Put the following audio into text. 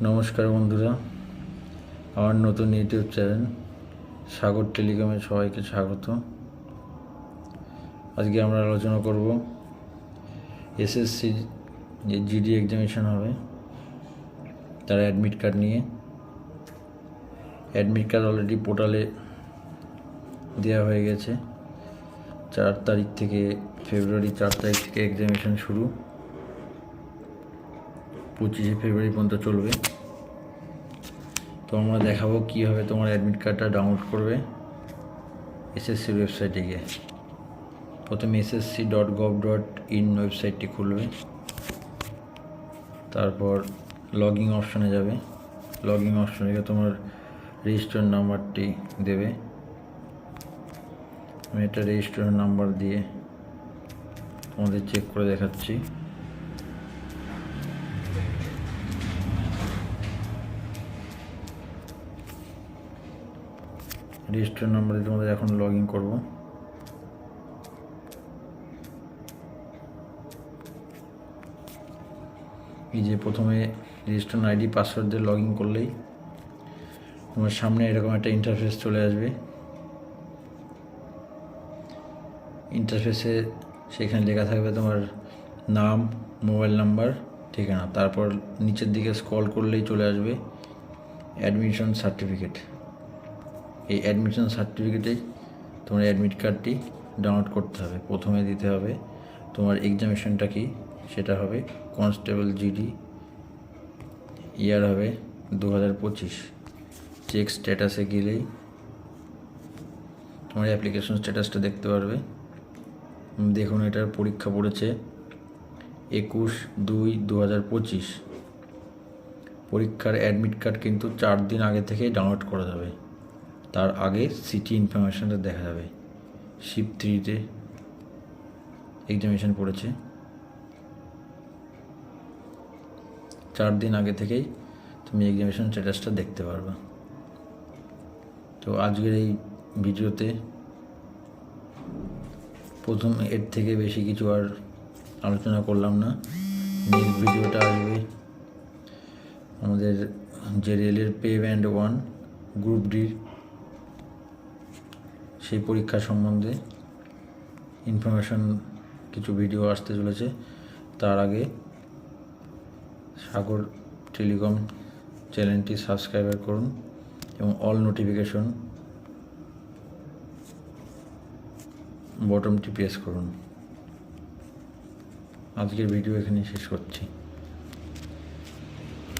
নমস্কার বন্ধুরা, আমার নতুন ইউটিউব চ্যানেল সাগর টেলিকমে সবাইকে স্বাগত। আজকে আমরা আলোচনা করব এসএসসি যে জিডি এক্সামিনেশন হবে তার অ্যাডমিট কার্ড নিয়ে। অ্যাডমিট কার্ড অলরেডি পোর্টালে দেওয়া হয়ে গেছে। 4 তারিখ থেকে ফেব্রুয়ারি 4 তারিখ থেকে এক্সামিনেশন শুরু, 25শে ফেব্রুয়ারি পর্যন্ত চলবে। তো আমরা দেখাবো কীভাবে তোমার অ্যাডমিট কার্ডটা ডাউনলোড করবে এসএসসির ওয়েবসাইটে গিয়ে। প্রথমে ssc.gov.in ওয়েবসাইটটি খুলবে, তারপর লগইন অপশনে যাবে। লগইন অপশনে গিয়ে তোমার রেজিস্টার নাম্বারটি দেবে। আমি এটা রেজিস্টার নাম্বার দিয়ে তোমাদের চেক করে দেখাচ্ছি। রেজিস্টার নাম্বার দিয়ে তোমাদের এখন লগ ইন করবো। এই যে প্রথমে রেজিস্টার আইডি পাসওয়ার্ড দিয়ে লগ ইন করলেই তোমার সামনে এরকম একটা ইন্টারফেস চলে আসবে। ইন্টারফেসে সেখানে লেখা থাকবে তোমার নাম, মোবাইল নাম্বার, ঠিকানা। তারপর নিচের দিকে স্ক্রল করলেই চলে আসবে অ্যাডমিশন সার্টিফিকেট। এই অ্যাডমিশন সার্টিফিকেটেই তোমার অ্যাডমিট কার্ডটি ডাউনলোড করতে হবে। প্রথমে দিতে হবে তোমার এক্সামিনেশনটা কি, সেটা হবে কনস্টেবল জিডি, ইয়ার হবে 2025। চেক স্ট্যাটাসে গেলেই তোমার অ্যাপ্লিকেশন স্ট্যাটাসটা দেখতে পারবে। দেখুন, এটার পরীক্ষা পড়েছে 21/2/2025। পরীক্ষার অ্যাডমিট কার্ড কিন্তু 4 দিন আগে থেকেই ডাউনলোড করা যাবে। তার আগে সিটি ইনফরমেশনটা দেখা যাবে। শিফট 3-তে এক্সামিনেশন পড়েছে। 4 দিন আগে থেকেই তুমি এক্সামিনেশন স্ট্যাটাসটা দেখতে পারবে। তো আজকের এই ভিডিওতে প্রথম এর থেকে বেশি কিছু আর আলোচনা করলাম না। নেক্সট ভিডিওটা আসবে আমাদের যে রেলের পে ব্যান্ড 1 গ্রুপ ডির সেই পরীক্ষা সম্বন্ধে ইনফরমেশন কিছু ভিডিও আসতে চলেছে। তার আগে সাগর টেলিকম চ্যানেলটি সাবস্ক্রাইব করুন এবং অল নোটিফিকেশন বটনটি প্রেস করুন। আজকের ভিডিও এখানে শেষ করছি।